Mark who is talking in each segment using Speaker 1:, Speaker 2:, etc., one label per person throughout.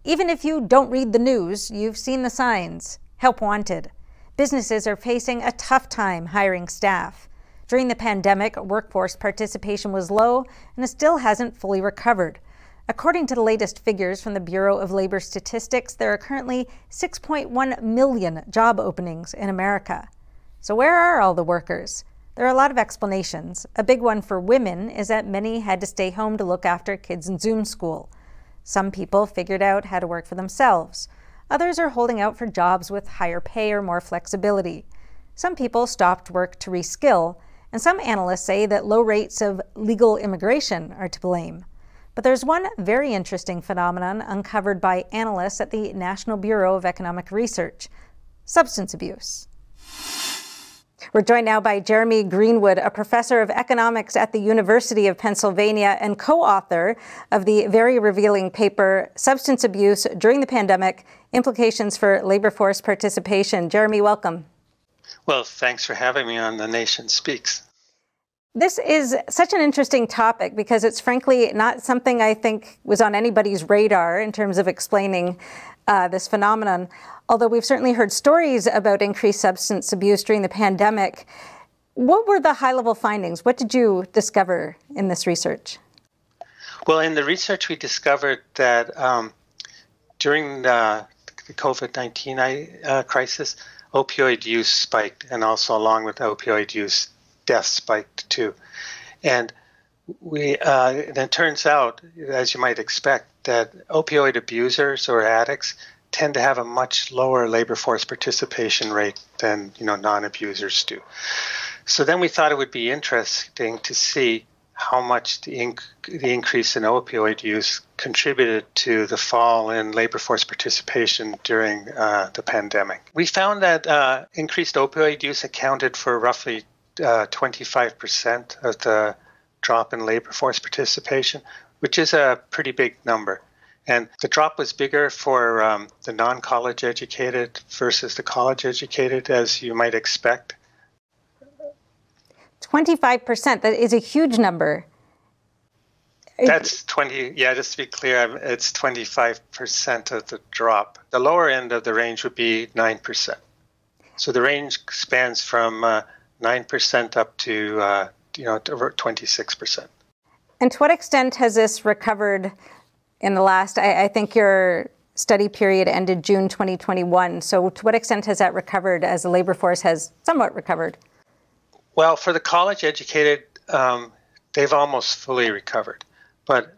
Speaker 1: Even if you don't read the news, you've seen the signs. Help wanted. Businesses are facing a tough time hiring staff. During the pandemic, workforce participation was low and it still hasn't fully recovered. According to the latest figures from the Bureau of Labor Statistics, there are currently 6.1 million job openings in America. So where are all the workers? There are a lot of explanations. A big one for women is that many had to stay home to look after kids in Zoom school. Some people figured out how to work for themselves. Others are holding out for jobs with higher pay or more flexibility. Some people stopped work to reskill, and some analysts say that low rates of legal immigration are to blame. But there's one very interesting phenomenon uncovered by analysts at the National Bureau of Economic Research: substance abuse. We're joined now by Jeremy Greenwood, a professor of economics at the University of Pennsylvania and co-author of the very revealing paper, Substance Abuse During the Pandemic, Implications for Labor Force Participation. Jeremy, welcome.
Speaker 2: Well, thanks for having me on The Nation Speaks.
Speaker 1: This is such an interesting topic because it's frankly not something I think was on anybody's radar in terms of explaining this phenomenon. Although we've certainly heard stories about increased substance abuse during the pandemic. What were the high-level findings? What did you discover in this research?
Speaker 2: Well, in the research, we discovered that during the COVID-19 crisis, opioid use spiked, and also along with opioid use, deaths spiked too. And it turns out, as you might expect, that opioid abusers or addicts tend to have a much lower labor force participation rate than non-abusers do. So then we thought it would be interesting to see how much the increase in opioid use contributed to the fall in labor force participation during the pandemic. We found that increased opioid use accounted for roughly 25% of the drop in labor force participation, which is a pretty big number. And the drop was bigger for the non-college educated versus the college educated, as you might expect.
Speaker 1: 25%, that is a huge number.
Speaker 2: That's 20, yeah, just to be clear, it's 25% of the drop. The lower end of the range would be 9%. So the range spans from 9% up to, over 26%.
Speaker 1: And to what extent has this recovered in the last, I think your study period ended June 2021. So to what extent has that recovered as the labor force has somewhat recovered?
Speaker 2: Well, for the college educated, they've almost fully recovered. But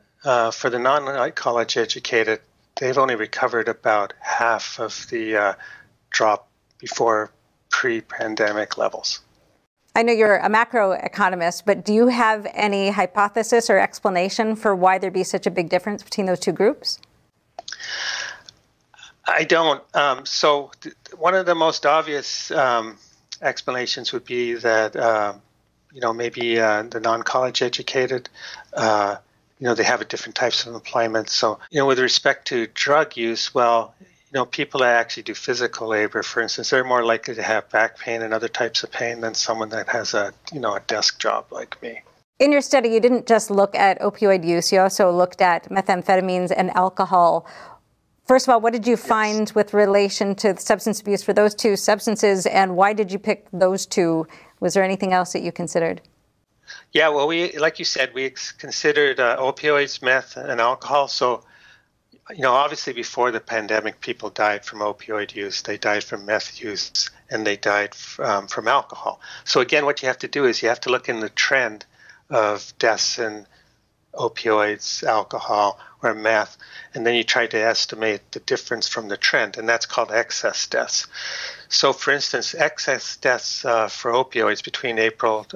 Speaker 2: for the non-college educated, they've only recovered about half of the drop before pre-pandemic levels.
Speaker 1: I know you're a macro economist, but do you have any hypothesis or explanation for why there'd be such a big difference between those two groups?
Speaker 2: I don't. So one of the most obvious explanations would be that, maybe the non-college educated, they have a different types of employment. So, with respect to drug use, well, people that actually do physical labor, for instance, they're more likely to have back pain and other types of pain than someone that has a desk job like me.
Speaker 1: In your study, you didn't just look at opioid use, you also looked at methamphetamines and alcohol. First of all, what did you find with relation to substance abuse for those two substances, and why did you pick those two? Was there anything else that you considered?
Speaker 2: Yeah, well, like you said, we considered opioids, meth, and alcohol. So, obviously before the pandemic, people died from opioid use, they died from meth use, and they died from alcohol. So again, what you have to do is you have to look in the trend of deaths in opioids, alcohol, or meth, and then you try to estimate the difference from the trend, and that's called excess deaths. So for instance, excess deaths for opioids between April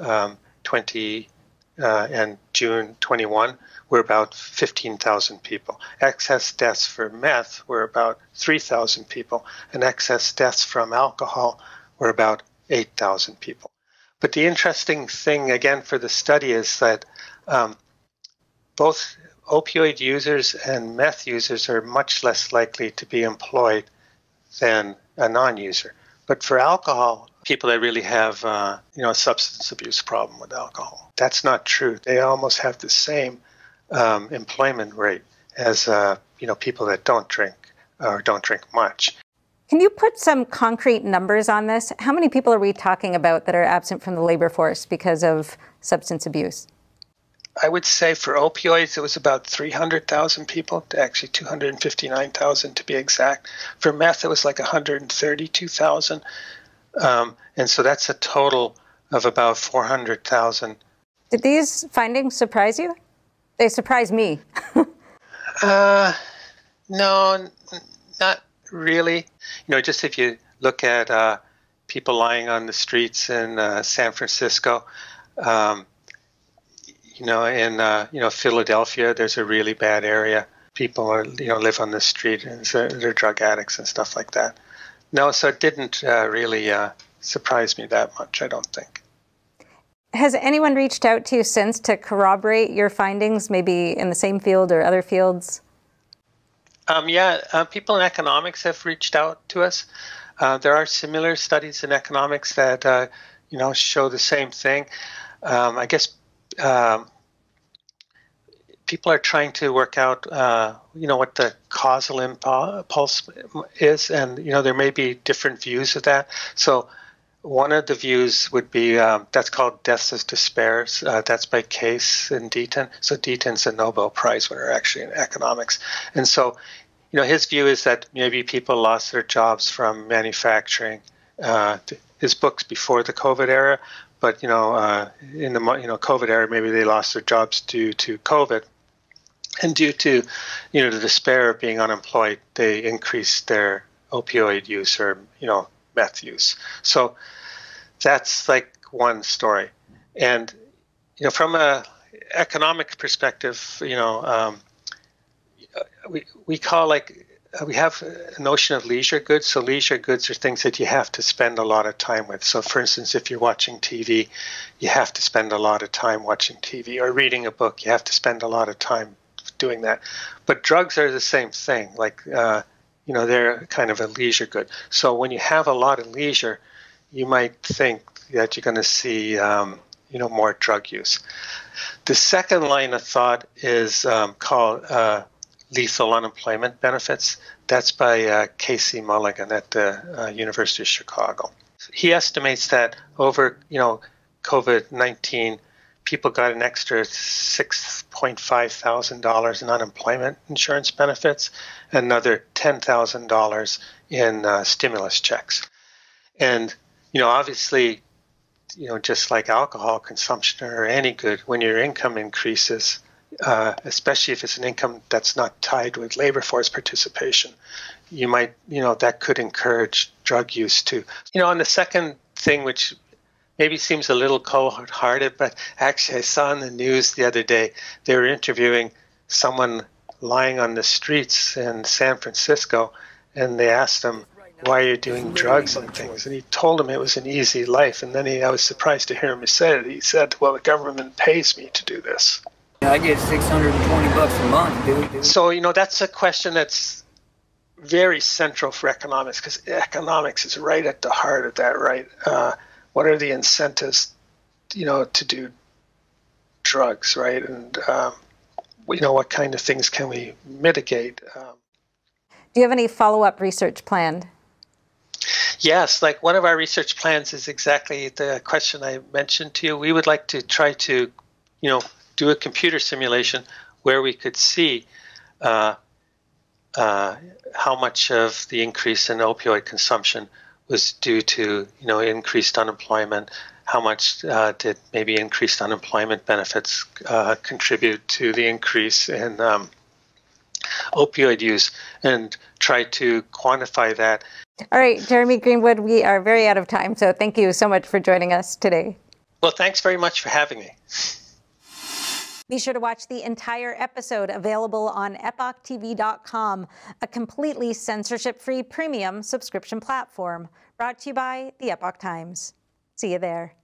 Speaker 2: 20 and June 21 were about 15,000 people. Excess deaths for meth were about 3,000 people, and excess deaths from alcohol were about 8,000 people. But the interesting thing, again, for the study is that both opioid users and meth users are much less likely to be employed than a non-user. But for alcohol, people that really have a substance abuse problem with alcohol, that's not true. They almost have the same employment rate as people that don't drink or don't drink much.
Speaker 1: Can you put some concrete numbers on this? How many people are we talking about that are absent from the labor force because of substance abuse?
Speaker 2: I would say for opioids, it was about 300,000 people, actually 259,000 to be exact. For meth, it was like 132,000. And so that's a total of about 400,000.
Speaker 1: Did these findings surprise you? They surprised me.
Speaker 2: No, not really. Just if you look at people lying on the streets in San Francisco, in Philadelphia, there's a really bad area. People are, live on the street and so they're drug addicts and stuff like that. No, so it didn't really surprise me that much, I don't think.
Speaker 1: Has anyone reached out to you since to corroborate your findings, maybe in the same field or other fields? People in economics have reached out to us. There are similar studies in economics that, show the same thing. I guess people are trying to work out, what the causal impulse is, and, there may be different views of that. So one of the views would be, that's called Deaths as Despairs. That's by Case and Deaton. So Deaton's a Nobel Prize winner, actually, in economics. And so, his view is that maybe people lost their jobs from manufacturing. His book's before the COVID era, but, in the COVID era, maybe they lost their jobs due to COVID. And due to, the despair of being unemployed, they increased their opioid use or, meth use. So that's like one story. And, from a economic perspective, we have a notion of leisure goods. So leisure goods are things that you have to spend a lot of time with. So for instance, if you're watching TV, you have to spend a lot of time watching TV, or reading a book, you have to spend a lot of time doing that. But drugs are the same thing. Like, they're kind of a leisure good. So when you have a lot of leisure, you might think that you're going to see, more drug use. The second line of thought is called lethal unemployment benefits. That's by Casey Mulligan at the University of Chicago. He estimates that over, COVID-19, people got an extra $6,500 in unemployment insurance benefits, and another $10,000 in stimulus checks. And, obviously, just like alcohol consumption or any good, when your income increases, especially if it's an income that's not tied with labor force participation, you might, that could encourage drug use too. On the second thing, which maybe seems a little cold-hearted, but actually I saw in the news the other day, they were interviewing someone lying on the streets in San Francisco, and they asked him, why are you doing drugs and things? And he told them it was an easy life. And then I was surprised to hear him say it. He said, well, the government pays me to do this.
Speaker 3: I get $620 a month, dude.
Speaker 2: So, that's a question that's very central for economics, because economics is right at the heart of that, right? What are the incentives, to do drugs, right? And, what kind of things can we mitigate?
Speaker 1: Do you have any follow-up research planned?
Speaker 2: Yes, like one of our research plans is exactly the question I mentioned to you. We would like to try to, do a computer simulation where we could see how much of the increase in opioid consumption was due to, increased unemployment. How much did maybe increased unemployment benefits contribute to the increase in opioid use, and try to quantify that.
Speaker 1: All right, Jeremy Greenwood, we are very out of time, so thank you so much for joining us today.
Speaker 2: Well, thanks very much for having me.
Speaker 1: Be sure to watch the entire episode, available on epochtv.com, a completely censorship-free premium subscription platform, brought to you by the Epoch Times. See you there.